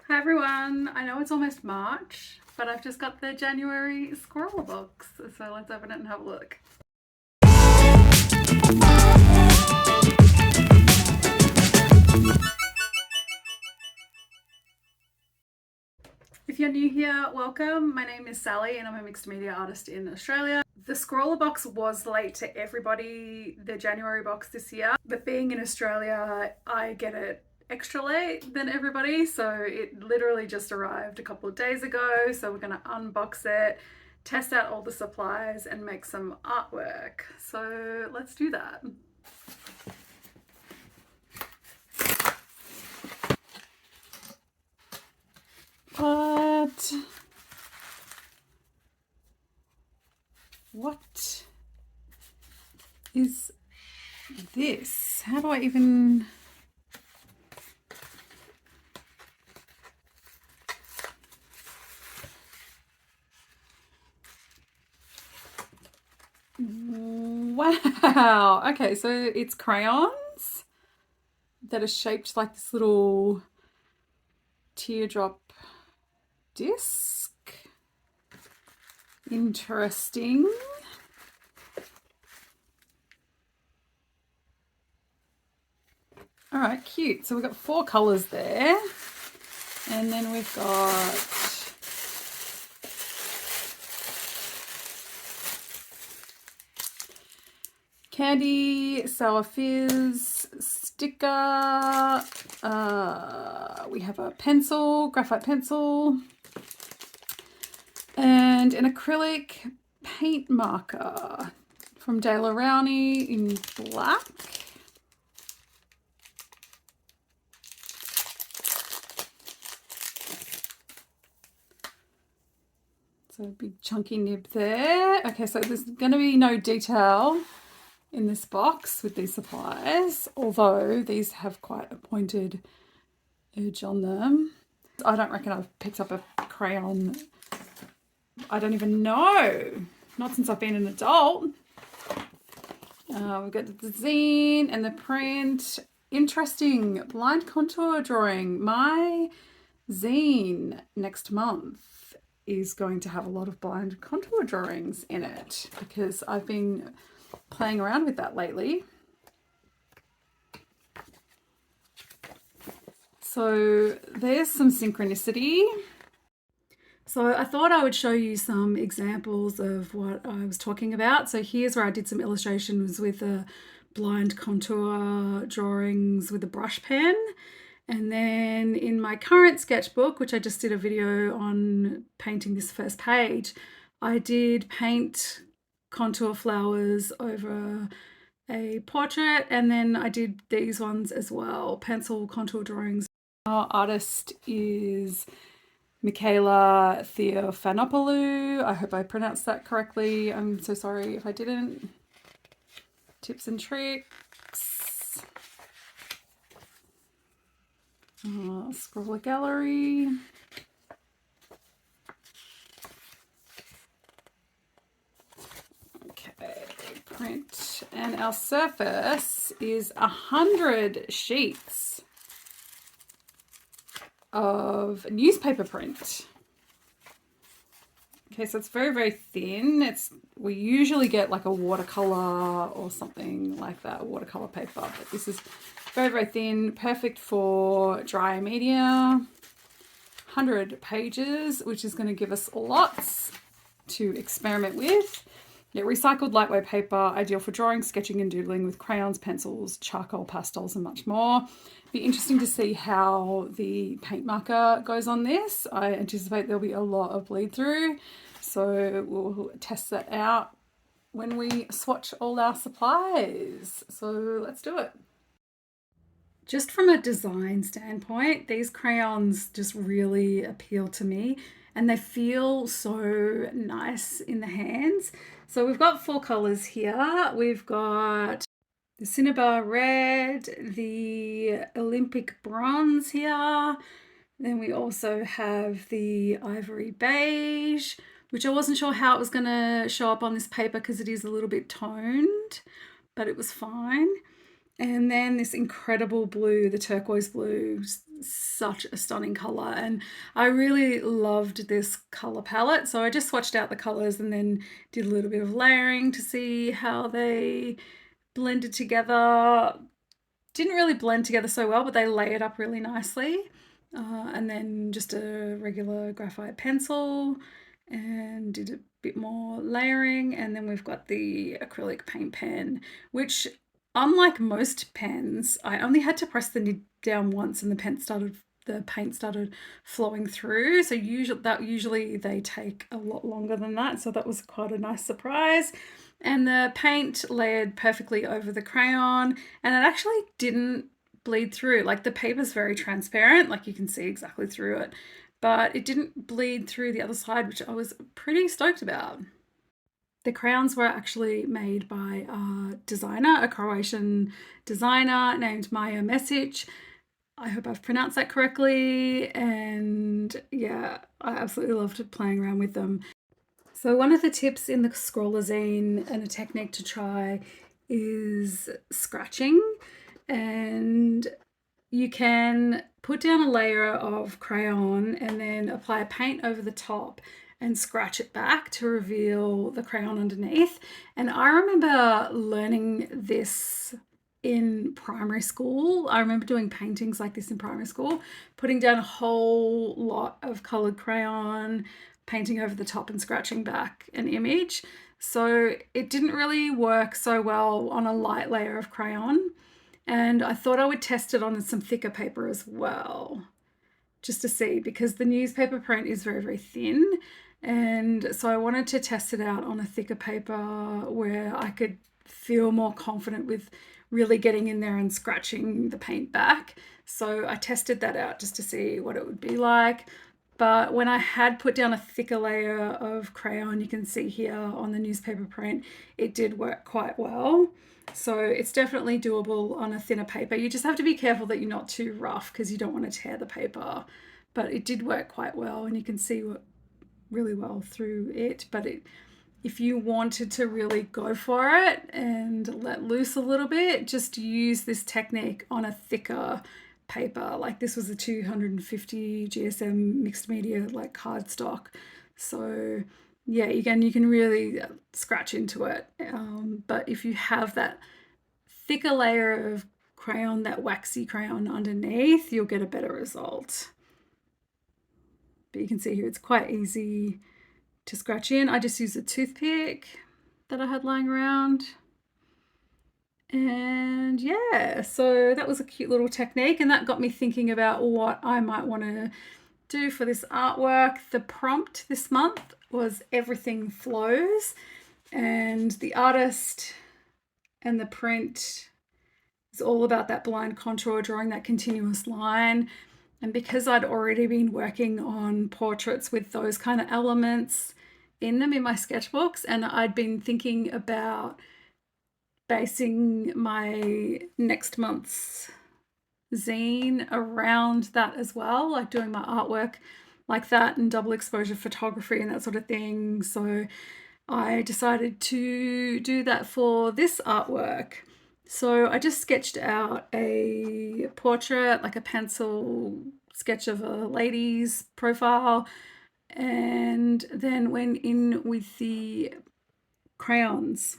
Hi everyone, I know it's almost March, but I've just got the January Scrawlr Box, so let's open it and have a look. If you're new here, welcome. My name is Sally and I'm a mixed media artist in Australia. The Scrawlr Box was late to everybody, the January box this year, but being in Australia, I get it extra late than everybody, so it literally just arrived a couple of days ago. So we're going to unbox it, test out all the supplies and make some artwork. So let's do that. But what is this? How do I even... Wow. Okay, so it's crayons that are shaped like this little teardrop disc. Interesting. All right, cute. So we've got 4 colors there. And then we've got candy, sour fizz, sticker. We have a pencil, graphite pencil, and an acrylic paint marker from Dale Rowney in black. So a big chunky nib there. Okay, so there's going to be no detail in this box with these supplies, although these have quite a pointed edge on them. I don't reckon I've picked up a crayon, I don't even know, not since I've been an adult. We've got the zine and the print. Interesting, blind contour drawing. My zine next month is going to have a lot of blind contour drawings in it because I've been playing around with that lately. So there's some synchronicity. So I thought I would show you some examples of what I was talking about. So here's where I did some illustrations with the blind contour drawings with a brush pen. And then in my current sketchbook, which I just did a video on painting this first page, I did paint contour flowers over a portrait, and then I did these ones as well, pencil contour drawings. Our artist is Michaela Theophanopoulou. I hope I pronounced that correctly. I'm so sorry if I didn't. Tips and tricks. Scrawlr Gallery. Okay, print. And our surface is 100 sheets of newspaper print. Okay, so it's very, very thin. We usually get like a watercolor or something like that, watercolor paper, but this is very, very thin, perfect for dry media. 100 pages, which is going to give us lots to experiment with. Yeah, recycled lightweight paper, ideal for drawing, sketching and doodling with crayons, pencils, charcoal, pastels and much more. Be interesting to see how the paint marker goes on this. I anticipate there'll be a lot of bleed through, so we'll test that out when we swatch all our supplies. So let's do it. Just from a design standpoint, these crayons just really appeal to me and they feel so nice in the hands. So we've got 4 colors here. We've got the Cinnabar Red, the Olympic Bronze here. Then we also have the Ivory Beige, which I wasn't sure how it was going to show up on this paper because it is a little bit toned, but it was fine. And then this incredible blue, the turquoise blue, such a stunning color, and I really loved this color palette. So I just swatched out the colors and then did a little bit of layering to see how they blended together. Didn't really blend together so well, but they layered up really nicely. And then just a regular graphite pencil and did a bit more layering. And then we've got the acrylic paint pen, which, unlike most pens, I only had to press the nib down once and the paint started flowing through. So usually they take a lot longer than that. So that was quite a nice surprise. And the paint layered perfectly over the crayon, and it actually didn't bleed through. Like, the paper's very transparent, like you can see exactly through it, but it didn't bleed through the other side, which I was pretty stoked about. The crayons were actually made by a designer, a Croatian designer named Maja Mesic. I hope I've pronounced that correctly. And yeah, I absolutely loved playing around with them. So one of the tips in the Scrawlr zine and a technique to try is scratching. And you can put down a layer of crayon and then apply a paint over the top and scratch it back to reveal the crayon underneath. And I remember learning this in primary school. I remember doing paintings like this in primary school, putting down a whole lot of colored crayon, painting over the top and scratching back an image. So it didn't really work so well on a light layer of crayon. And I thought I would test it on some thicker paper as well, just to see, because the newspaper print is very, very thin. And so I wanted to test it out on a thicker paper where I could feel more confident with really getting in there and scratching the paint back. So I tested that out just to see what it would be like. But when I had put down a thicker layer of crayon, you can see here on the newspaper print, it did work quite well. So it's definitely doable on a thinner paper. You just have to be careful that you're not too rough because you don't want to tear the paper. But it did work quite well, and you can see really well through it. But if you wanted to really go for it and let loose a little bit, just use this technique on a thicker paper. Like, this was a 250 GSM mixed media, like cardstock. So yeah, again, you can really scratch into it. But if you have that thicker layer of crayon, that waxy crayon underneath, you'll get a better result. But you can see here, it's quite easy to scratch in. I just used a toothpick that I had lying around. And yeah, so that was a cute little technique, and that got me thinking about what I might want to do for this artwork. The prompt this month was everything flows, and the artist and the print is all about that blind contour, drawing that continuous line. And because I'd already been working on portraits with those kind of elements in them in my sketchbooks, and I'd been thinking about basing my next month's zine around that as well, like doing my artwork like that and double exposure photography and that sort of thing. So I decided to do that for this artwork. So I just sketched out a portrait, like a pencil sketch of a lady's profile, and then went in with the crayons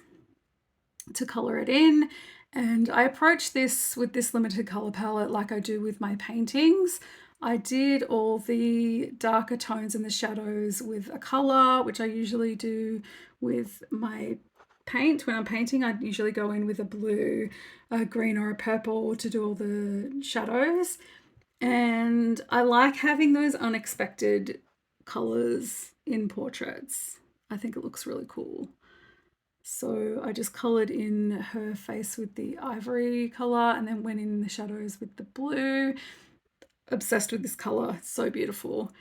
to color it in. And I approached this with this limited color palette like I do with my paintings. I did all the darker tones and the shadows with a color, which I usually do with my paint. When I'm painting, I usually go in with a blue, a green, or a purple to do all the shadows. And I like having those unexpected colors in portraits. I think it looks really cool. So I just colored in her face with the ivory color and then went in the shadows with the blue. Obsessed with this color, it's so beautiful.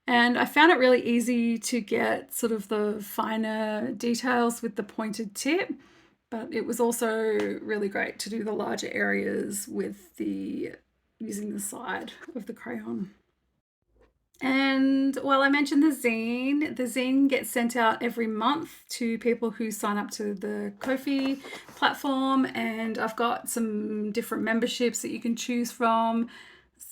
And I found it really easy to get sort of the finer details with the pointed tip, but it was also really great to do the larger areas with using the side of the crayon. And well, I mentioned the zine gets sent out every month to people who sign up to the Ko-fi platform, and I've got some different memberships that you can choose from.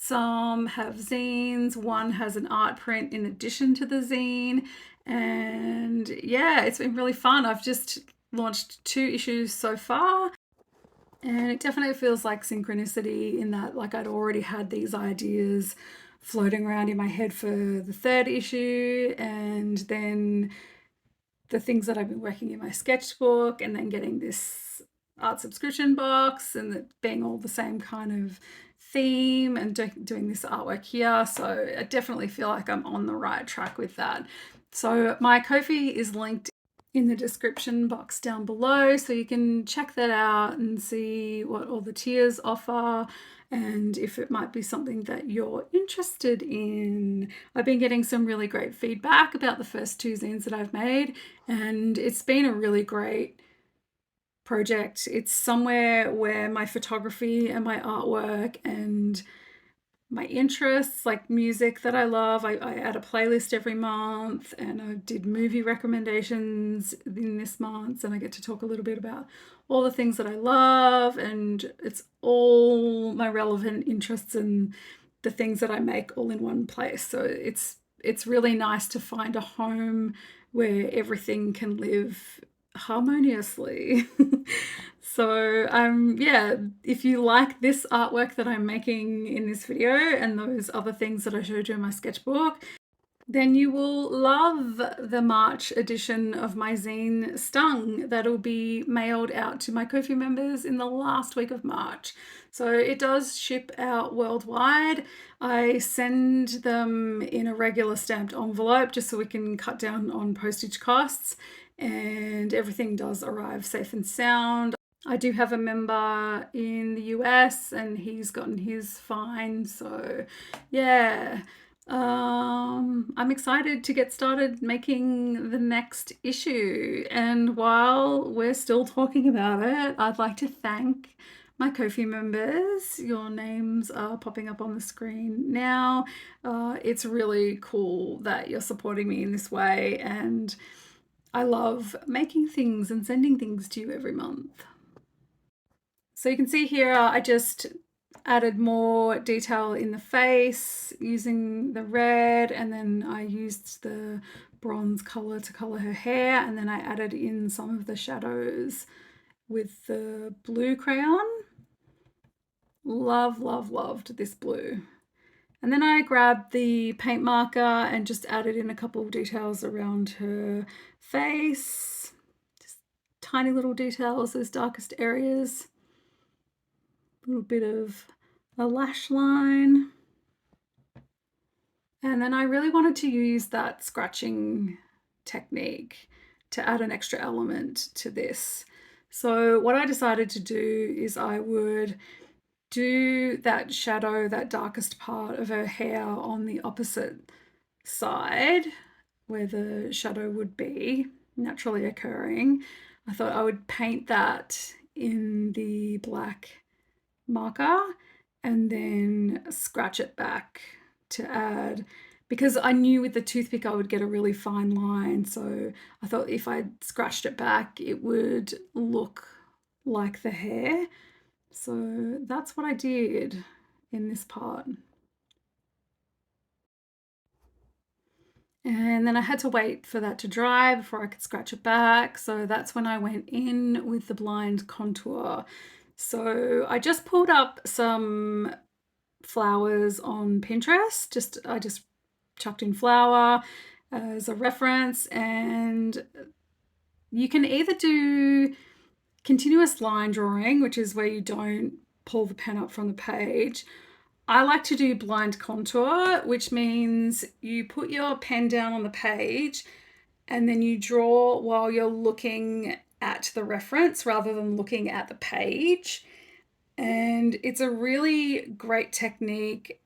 Some have zines, one has an art print in addition to the zine. And yeah, it's been really fun. I've just launched 2 issues so far. And it definitely feels like synchronicity in that, like, I'd already had these ideas floating around in my head for the 3rd issue, and then the things that I've been working in my sketchbook, and then getting this art subscription box, and it being all the same kind of theme, and doing this artwork here. So I definitely feel like I'm on the right track with that. So my Ko-fi is linked in the description box down below, so you can check that out and see what all the tiers offer, and if it might be something that you're interested in. I've been getting some really great feedback about the first 2 zines that I've made, and it's been a really great project. It's somewhere where my photography and my artwork and my interests, like music that I love, I add a playlist every month, and I did movie recommendations in this month, and I get to talk a little bit about all the things that I love, and it's all my relevant interests and the things that I make all in one place. So it's really nice to find a home where everything can live harmoniously. So yeah, if you like this artwork that I'm making in this video and those other things that I showed you in my sketchbook, then you will love the March edition of my zine Stung that'll be mailed out to my Ko-fi members in the last week of March. So it does ship out worldwide. I send them in a regular stamped envelope just so we can cut down on postage costs, and everything does arrive safe and sound. I do have a member in the US and he's gotten his fine, so yeah. I'm excited to get started making the next issue. And while we're still talking about it, I'd like to thank my Ko-fi members. Your names are popping up on the screen now. It's really cool that you're supporting me in this way, and I love making things and sending things to you every month. So you can see here, I just added more detail in the face using the red, and then I used the bronze color to color her hair, and then I added in some of the shadows with the blue crayon. Loved this blue. And then I grabbed the paint marker and just added in a couple of details around her face. Just tiny little details, those darkest areas. A little bit of a lash line. And then I really wanted to use that scratching technique to add an extra element to this. So what I decided to do is I would do that shadow, that darkest part of her hair on the opposite side where the shadow would be naturally occurring. I thought I would paint that in the black marker and then scratch it back to add, because I knew with the toothpick I would get a really fine line, so I thought if I scratched it back it would look like the hair. So that's what I did in this part. And then I had to wait for that to dry before I could scratch it back, so that's when I went in with the blind contour. So I just pulled up some flowers on Pinterest. I just chucked in flower as a reference, and you can either do continuous line drawing, which is where you don't pull the pen up from the page. I like to do blind contour, which means you put your pen down on the page and then you draw while you're looking at the reference rather than looking at the page. And it's a really great technique.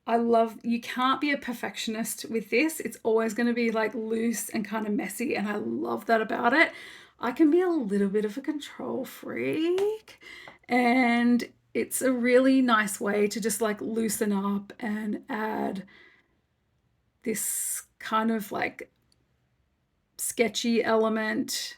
You can't be a perfectionist with this. It's always going to be like loose and kind of messy, and I love that about it. I can be a little bit of a control freak, and it's a really nice way to just like loosen up and add this kind of like sketchy element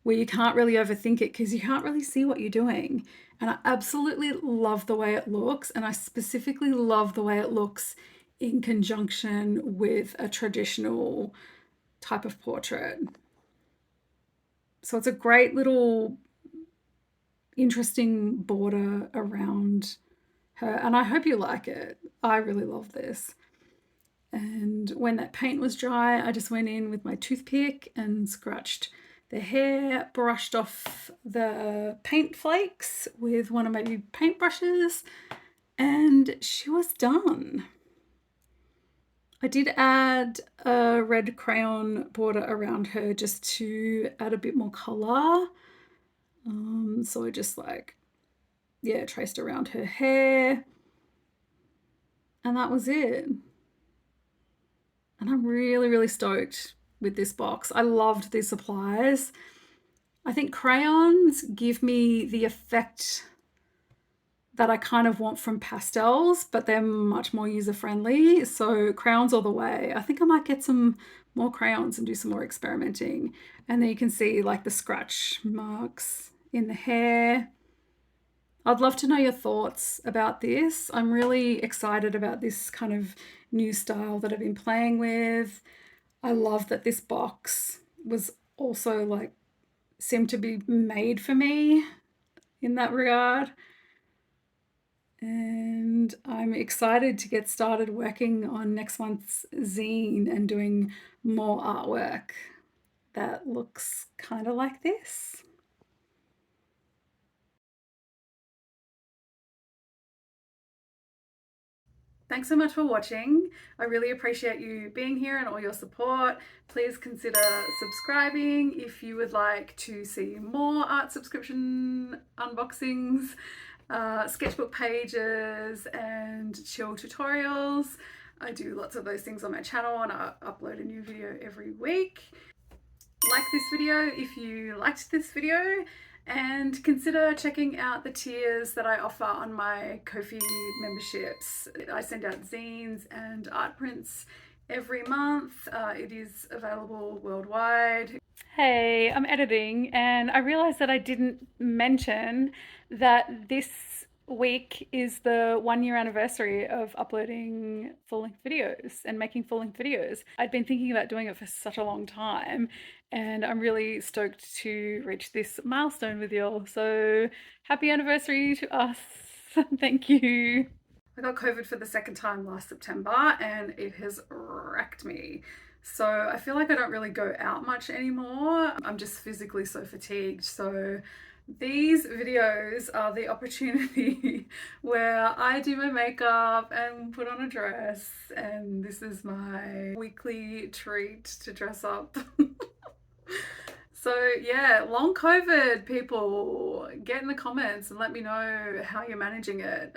where you can't really overthink it because you can't really see what you're doing. And I absolutely love the way it looks. And I specifically love the way it looks in conjunction with a traditional type of portrait. So it's a great little interesting border around her. And I hope you like it. I really love this. And when that paint was dry, I just went in with my toothpick and scratched the hair, brushed off the paint flakes with one of my new paintbrushes, and she was done. I did add a red crayon border around her just to add a bit more color. So I just traced around her hair, and that was it. And I'm really, really stoked with this box. I loved these supplies. I think crayons give me the effect that I kind of want from pastels, but they're much more user-friendly. So crayons all the way. I think I might get some more crayons and do some more experimenting. And then you can see like the scratch marks in the hair. I'd love to know your thoughts about this. I'm really excited about this kind of new style that I've been playing with. I love that this box was also seemed to be made for me in that regard. And I'm excited to get started working on next month's zine and doing more artwork that looks kind of like this. Thanks so much for watching. I really appreciate you being here and all your support. Please consider subscribing if you would like to see more art subscription unboxings, sketchbook pages, and chill tutorials. I do lots of those things on my channel and I upload a new video every week. Like this video if you liked this video, and consider checking out the tiers that I offer on my Ko-fi memberships. I send out zines and art prints every month. It is available worldwide. Hey, I'm editing and I realized that I didn't mention that this week is the 1 year anniversary of uploading full-length videos and making full-length videos. I'd been thinking about doing it for such a long time and I'm really stoked to reach this milestone with y'all. So happy anniversary to us. Thank you. I got COVID for the second time last September and it has wrecked me. So I feel like I don't really go out much anymore. I'm just physically so fatigued. So these videos are the opportunity where I do my makeup and put on a dress, and this is my weekly treat to dress up. So yeah, long COVID, people, get in the comments and let me know how you're managing it.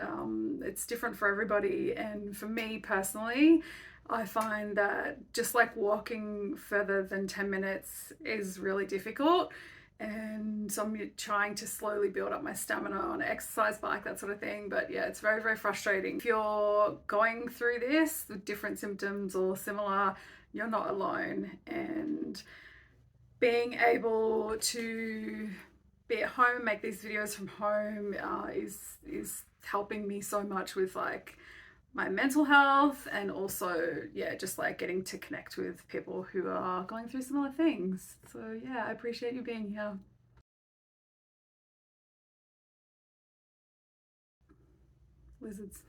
It's different for everybody, and for me personally, I find that just like walking further than 10 minutes is really difficult. And so I'm trying to slowly build up my stamina on an exercise bike, that sort of thing. But yeah, it's very, very frustrating. If you're going through this with different symptoms or similar, you're not alone. And being able to be at home and make these videos from home is helping me so much with my mental health, and also just getting to connect with people who are going through similar things. So yeah, I appreciate you being here. Lizards.